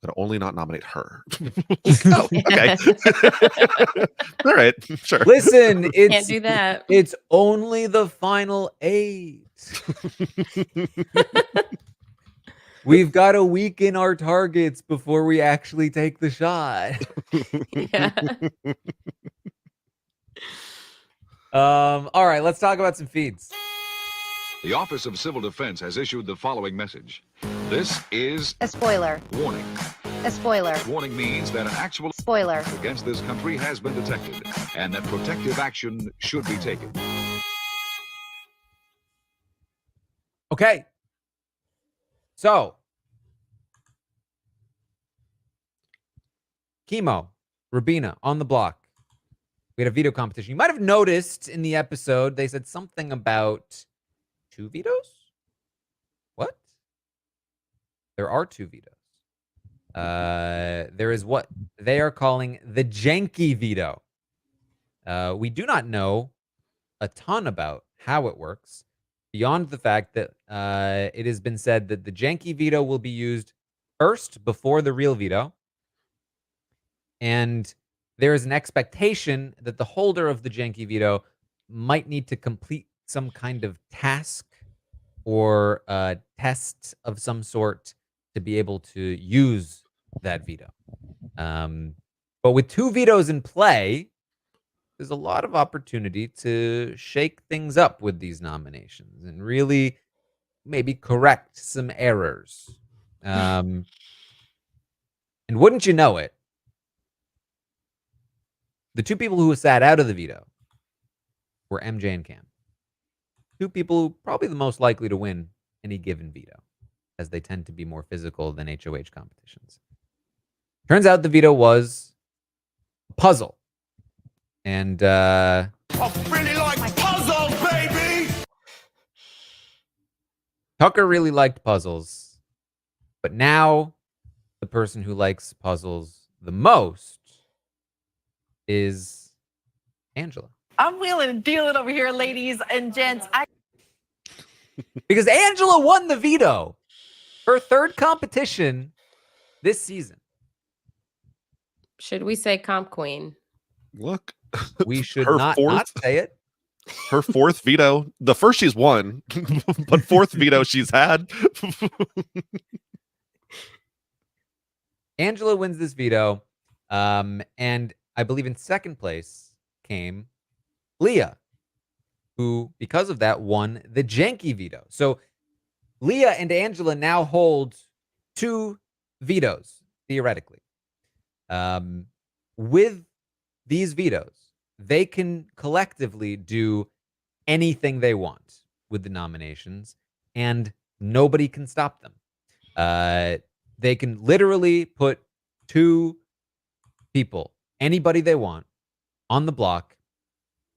Speaker 2: But only not nominate her. Oh, okay. All right, sure.
Speaker 1: Listen,
Speaker 3: Can't do that.
Speaker 1: it's only the final 8. We've got to weaken our targets before we actually take the shot.
Speaker 3: Yeah.
Speaker 1: All right, let's talk about some feeds.
Speaker 7: The Office of Civil Defense has issued the following message. This is
Speaker 8: A spoiler.
Speaker 7: warning.
Speaker 8: A spoiler.
Speaker 7: Warning means that an actual
Speaker 8: Spoiler.
Speaker 7: against this country has been detected and that protective action should be taken.
Speaker 1: Okay. So, Chemo, Rubina on the block. We had a veto competition. You might have noticed in the episode, they said something about 2 vetoes? What? There are 2 vetoes. There is what they are calling the Janky veto. We do not know a ton about how it works, beyond the fact that it has been said that the Janky veto will be used first before the real veto. And there is an expectation that the holder of the Janky veto might need to complete some kind of task or test of some sort to be able to use that veto. But with 2 vetoes in play, there's a lot of opportunity to shake things up with these nominations and really maybe correct some errors. And wouldn't you know it, the 2 people who sat out of the veto were MJ and Cam. 2 people who probably the most likely to win any given veto, as they tend to be more physical than HOH competitions. Turns out the veto was a puzzle. And
Speaker 9: I really like puzzles, baby!
Speaker 1: Tucker really liked puzzles. But now the person who likes puzzles the most is Angela.
Speaker 5: I'm wheeling and dealing over here, ladies and gents.
Speaker 1: Because Angela won the veto. Her 3rd competition this season.
Speaker 3: Should we say comp queen?
Speaker 2: Look,
Speaker 1: We should
Speaker 2: Her
Speaker 1: not
Speaker 2: 4th
Speaker 1: say it.
Speaker 2: her 4th veto. The first she's won, but 4th veto she's had.
Speaker 1: Angela wins this veto. And I believe in 2nd place came Leah, who, because of that, won the Janky veto. So Leah and Angela now hold 2 vetoes, theoretically. With these vetoes, they can collectively do anything they want with the nominations, and nobody can stop them. They can literally put 2 people, anybody they want, on the block,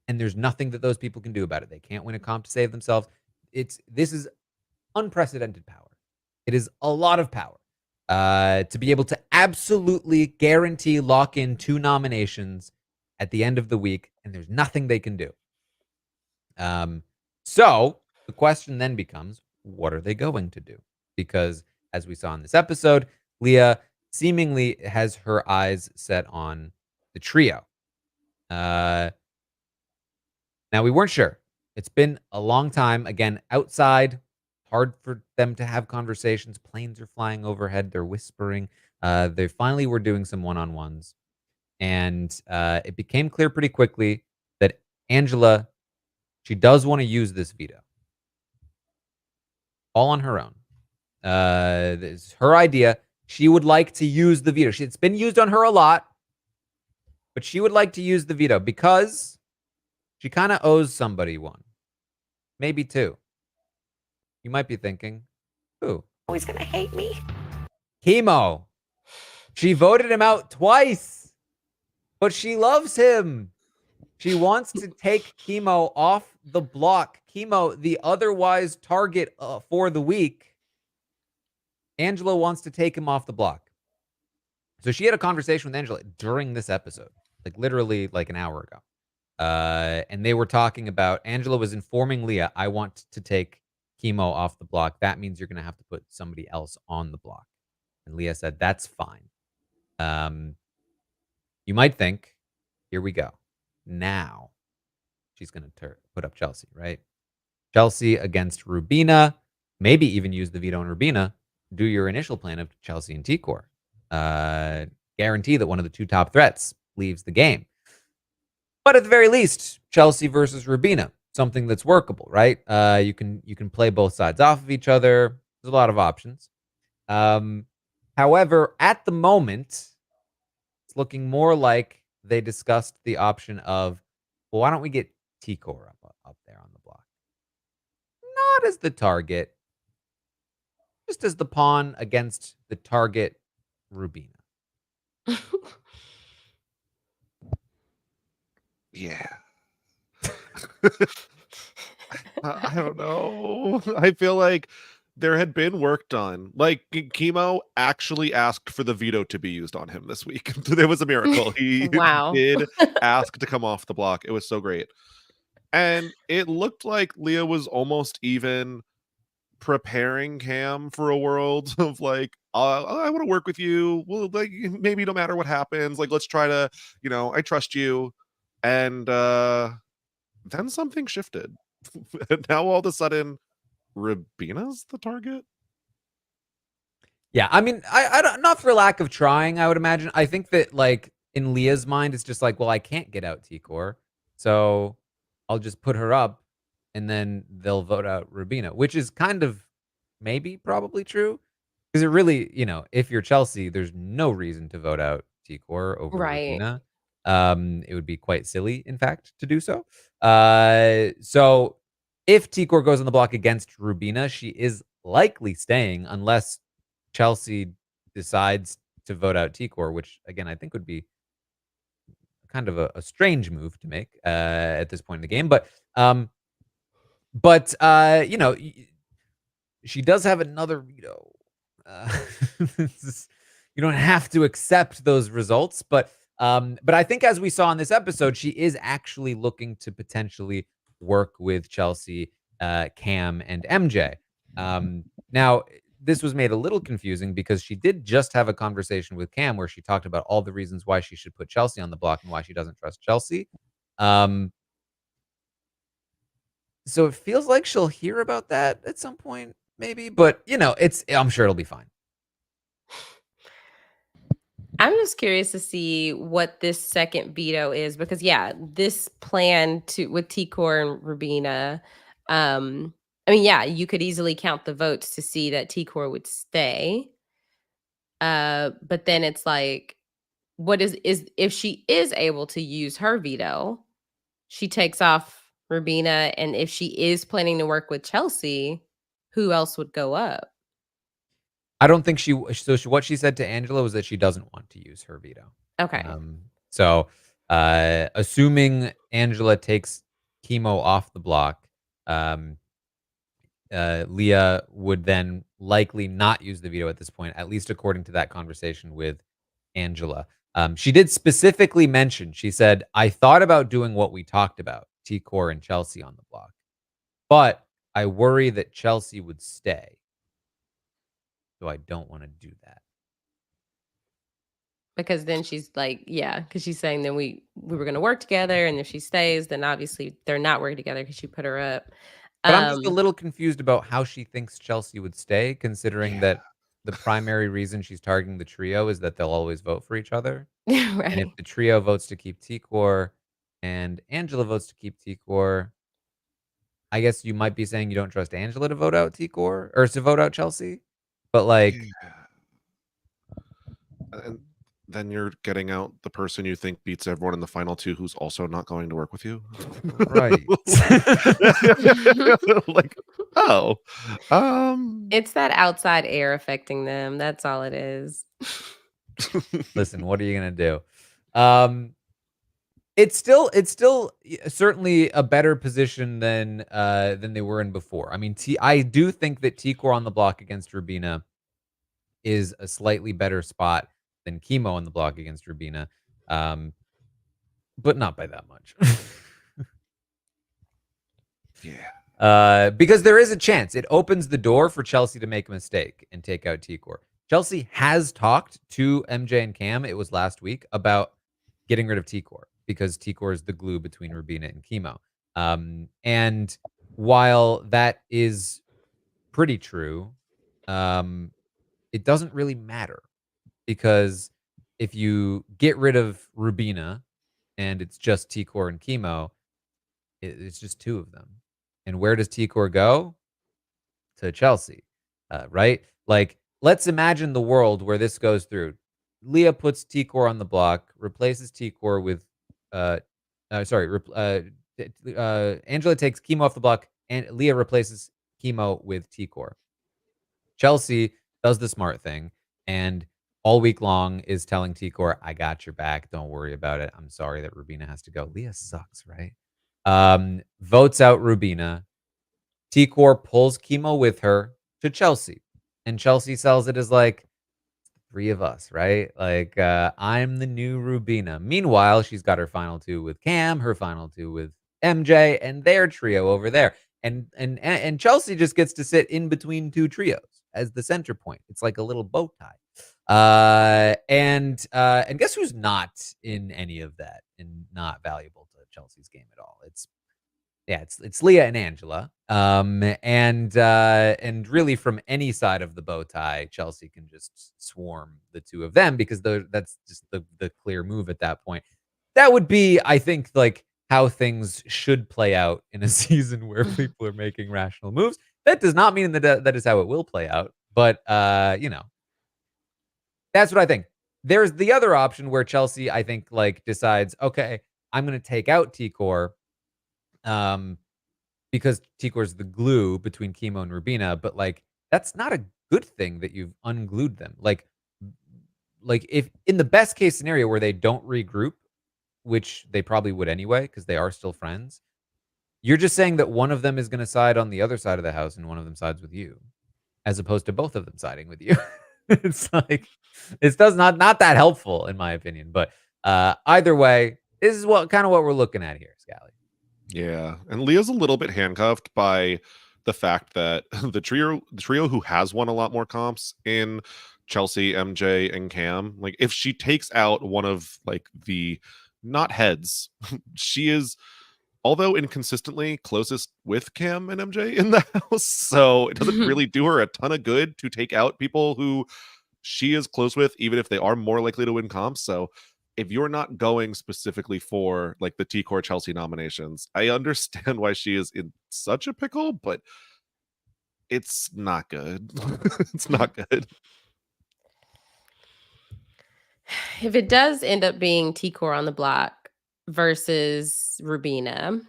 Speaker 1: and there's nothing that those people can do about it. They can't win a comp to save themselves. This is unprecedented power. It is a lot of power to be able to absolutely guarantee lock in 2 nominations at the end of the week, and there's nothing they can do. So the question then becomes, what are they going to do? Because as we saw in this episode, Leah seemingly has her eyes set on the trio. Now, we weren't sure. It's been a long time. Again, outside, hard for them to have conversations. Planes are flying overhead. They're whispering. They finally were doing some one-on-ones. And it became clear pretty quickly that Angela, she does want to use this veto. All on her own. This is her idea. She would like to use the veto. It's been used on her a lot, but she would like to use the veto because she kind of owes somebody one. Maybe two. You might be thinking, who?
Speaker 5: Oh, he's going to hate me.
Speaker 1: Chemo. She voted him out twice, but she loves him. She wants to take Chemo off the block. Chemo, the otherwise target for the week. Angela wants to take him off the block. So she had a conversation with Angela during this episode, like literally like an hour ago. And they were talking about, Angela was informing Leah, I want to take Chemo off the block. That means you're going to have to put somebody else on the block. And Leah said, that's fine. You might think, here we go. Now she's going to put up Chelsea, right? Chelsea against Rubina. Maybe even use the veto on Rubina. Do your initial plan of Chelsea and Tikor. Guarantee that one of the two top threats leaves the game. But at the very least, Chelsea versus Rubina, something that's workable, right? You can play both sides off of each other. There's a lot of options. However, at the moment, it's looking more like they discussed the option of, well, why don't we get Tikor up there on the block? Not as the target, just as the pawn against the target Rubina.
Speaker 2: Yeah. I don't know. I feel like there had been work done. Like Chemo actually asked for the veto to be used on him this week. There was a miracle. He
Speaker 3: Wow.
Speaker 2: did ask to come off the block. It was so great. And it looked like Leah was almost even preparing Cam for a world of like, I want to work with you. Well, like maybe no matter what happens, like let's try to, I trust you. And then something shifted. And now all of a sudden, Rubina's the target.
Speaker 1: Yeah, I mean, I don't, not for lack of trying, I would imagine. I think that like in Leah's mind, it's just like, well, I can't get out Tikor, so I'll just put her up, and then they'll vote out Rubina, which is kind of maybe probably true, because it really, if you're Chelsea, there's no reason to vote out Tikor over
Speaker 3: Right.
Speaker 1: Rubina. It would be quite silly, in fact, to do so. So if Tikor goes on the block against Rubina, she is likely staying unless Chelsea decides to vote out Tikor, which again I think would be kind of a strange move to make at this point in the game. But she does have another veto. You don't have to accept those results, but I think as we saw in this episode, she is actually looking to potentially work with Chelsea, Cam, and MJ. Now, this was made a little confusing because she did just have a conversation with Cam where she talked about all the reasons why she should put Chelsea on the block and why she doesn't trust Chelsea. So it feels like she'll hear about that at some point, maybe, but I'm sure it'll be fine.
Speaker 3: I'm just curious to see what this second veto is because, this plan with Tikor and Rubina, you could easily count the votes to see that Tikor would stay. But then it's like, what is if she is able to use her veto, she takes off Rubina, and if she is planning to work with Chelsea, who else would go up?
Speaker 1: I don't think what she said to Angela was that she doesn't want to use her veto.
Speaker 3: Okay.
Speaker 1: So assuming Angela takes Chemo off the block, Leah would then likely not use the veto at this point, at least according to that conversation with Angela. She did specifically mention, she said, I thought about doing what we talked about, T-Core and Chelsea on the block, but I worry that Chelsea would stay. So I don't want to do that.
Speaker 3: Because then she's like, yeah, because she's saying then we were going to work together, and if she stays, then obviously they're not working together because she put her up.
Speaker 1: But I'm just a little confused about how she thinks Chelsea would stay, considering that the primary reason she's targeting the trio is that they'll always vote for each other. And if
Speaker 3: right.
Speaker 1: the trio votes to keep T-Core and Angela votes to keep T-Core, I guess you might be saying you don't trust Angela to vote out T-Core or to vote out Chelsea. But like,
Speaker 2: And then you're getting out the person you think beats everyone in the final two who's also not going to work with you.
Speaker 1: right.
Speaker 2: Like, oh.
Speaker 3: It's that outside air affecting them. That's all it is.
Speaker 1: Listen, what are you gonna do? It's still certainly a better position than they were in before. I mean, I do think that T-Core on the block against Rubina is a slightly better spot than Chemo on the block against Rubina, but not by that much.
Speaker 2: Yeah.
Speaker 1: Because there is a chance it opens the door for Chelsea to make a mistake and take out T-Core. Chelsea has talked to MJ and Cam, it was last week, about getting rid of T-Core because T-Core is the glue between Rubina and Chemo. And while that is pretty true, it doesn't really matter because if you get rid of Rubina and it's just T-Core and Chemo, it's just two of them. And where does T-Core go? To Chelsea, right? Like, let's imagine the world where this goes through. Leah puts T-Core on the block, replaces T-Core with, Angela takes Chemo off the block, and Leah replaces Chemo with T-Core. Chelsea does the smart thing, and all week long is telling T-Core, I got your back. Don't worry about it. I'm sorry that Rubina has to go. Leah sucks, right? Votes out Rubina. T-Core pulls Chemo with her to Chelsea. And Chelsea sells it as like, three of us, right? Like, I'm the new Rubina. Meanwhile, she's got her final two with Cam, her final two with MJ, and their trio over there. And Chelsea just gets to sit in between two trios as the center point. It's like a little bow tie. And guess who's not in any of that and not valuable to Chelsea's game at all? It's Leah and Angela. And really from any side of the bow tie, Chelsea can just swarm the two of them because that's just the clear move at that point. That would be, I think, like how things should play out in a season where people are making rational moves. That does not mean that is how it will play out. But that's what I think. There's the other option where Chelsea, I think, like decides, okay, I'm going to take out T-Core. Because T-Core is the glue between Chemo and Rubina, but like that's not a good thing that you've unglued them. Like if in the best case scenario where they don't regroup, which they probably would anyway because they are still friends, you're just saying that one of them is going to side on the other side of the house and one of them sides with you, as opposed to both of them siding with you. It's like it does not that helpful in my opinion. But either way, this is what we're looking at here, Scally.
Speaker 2: Yeah, and Leah's a little bit handcuffed by the fact that the trio who has won a lot more comps in Chelsea, MJ, and Cam, like if she takes out one of like the not heads, she is, although inconsistently, closest with Cam and MJ in the house. So it doesn't really do her a ton of good to take out people who she is close with, even if they are more likely to win comps. So if you're not going specifically for like the T-Core Chelsea nominations, I understand why she is in such a pickle, but it's not good. It's not good.
Speaker 3: If it does end up being T-Core on the block versus Rubina,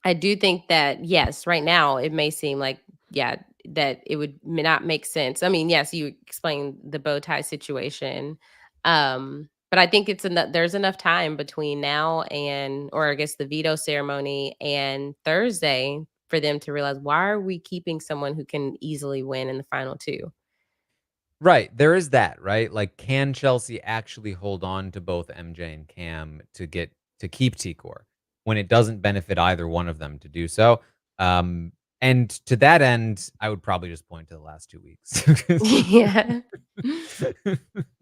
Speaker 3: I do think that, yes, right now it may seem like, that it would not make sense. I mean, yes, you explained the bow tie situation. But I think there's enough time between now or I guess the veto ceremony and Thursday for them to realize, why are we keeping someone who can easily win in the final two?
Speaker 1: Right. There is that, right? Like, can Chelsea actually hold on to both MJ and Cam to keep T-Core when it doesn't benefit either one of them to do so? And to that end, I would probably just point to the last 2 weeks.
Speaker 3: Yeah.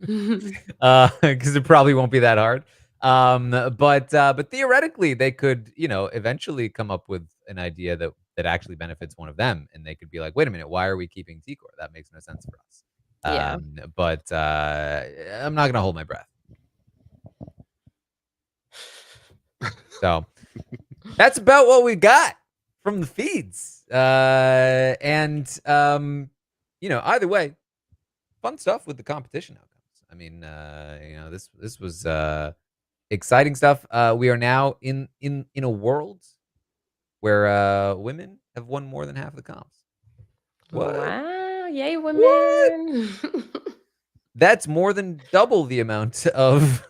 Speaker 1: Because it probably won't be that hard. But theoretically, they could, eventually come up with an idea that actually benefits one of them, and they could be like, "Wait a minute, why are we keeping T-Core? That makes no sense for us."
Speaker 3: Yeah.
Speaker 1: But I'm not gonna hold my breath. So that's about what we got from the feeds. Either way, fun stuff with the competition outcomes. I mean, this was exciting stuff. We are now in a world where women have won more than half the comps. What?
Speaker 3: Wow. Yay,
Speaker 1: What?
Speaker 3: women.
Speaker 1: That's more than double the amount of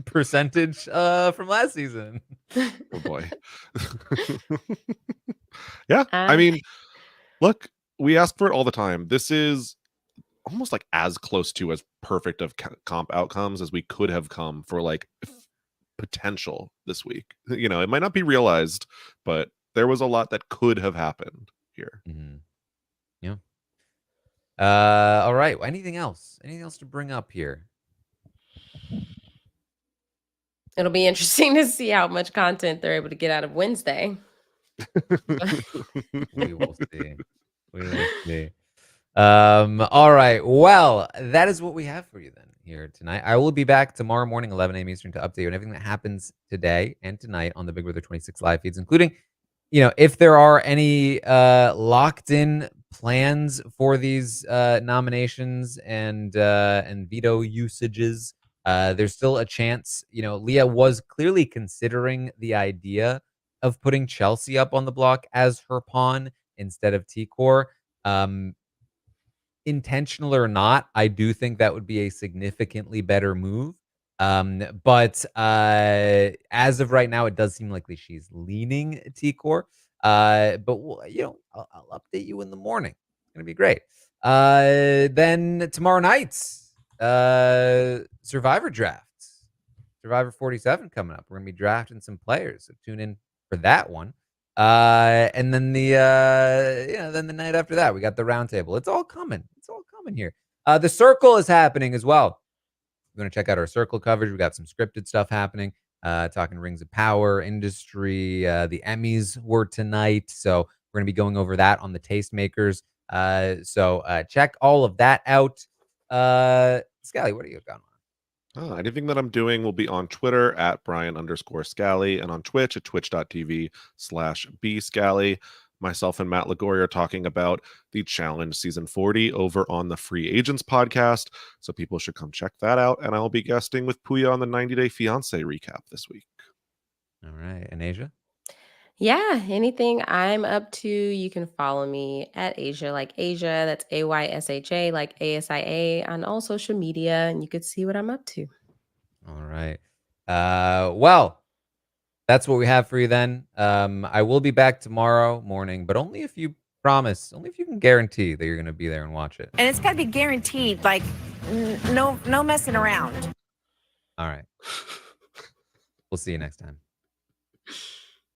Speaker 1: percentage from last season.
Speaker 2: Oh boy. Yeah. I mean, look, we ask for it all the time. This is almost like as close to as perfect of comp outcomes as we could have come for like potential this week. It might not be realized, but there was a lot that could have happened here.
Speaker 1: Mm-hmm. Yeah. All right. Anything else? Anything else to bring up here?
Speaker 3: It'll be interesting to see how much content they're able to get out of Wednesday.
Speaker 1: We will see. We will see. All right. Well, that is what we have for you then here tonight. I will be back tomorrow morning, 11 a.m. Eastern, to update you on everything that happens today and tonight on the Big Brother 26 live feeds, including, if there are any locked in plans for these nominations and veto usages. There's still a chance. Leah was clearly considering the idea of putting Chelsea up on the block as her pawn instead of T-Core. Intentional or not, I do think that would be a significantly better move. But as of right now, it does seem likely she's leaning T-Core. But I'll update you in the morning. It's gonna be great. Then tomorrow night's Survivor draft, Survivor 47 coming up. We're gonna be drafting some players, so tune in for that one. And then then the night after that, we got the roundtable. It's all coming. It's all coming here. The circle is happening as well. We're going to check out our circle coverage. We got some scripted stuff happening. Talking Rings of Power, industry. The Emmys were tonight, so we're going to be going over that on the Tastemakers. So check all of that out. Scally, what are you got on?
Speaker 2: Anything that I'm doing will be on Twitter at Brian_Scally and on Twitch at twitch.tv/bscally. Myself and Matt Lagori are talking about the Challenge Season 40 over on the Free Agents podcast. So people should come check that out. And I'll be guesting with Puya on the 90 Day Fiancé recap this week.
Speaker 1: All right. And Aysha?
Speaker 3: Yeah, anything I'm up to, you can follow me at Aysha, like Aysha. That's AYSHA, like ASIA, on all social media, and you could see what I'm up to.
Speaker 1: All right. Well, that's what we have for you then. I will be back tomorrow morning, but only if you promise, only if you can guarantee that you're going to be there and watch it.
Speaker 5: And it's got to be guaranteed, like no messing around.
Speaker 1: All right. We'll see you next time.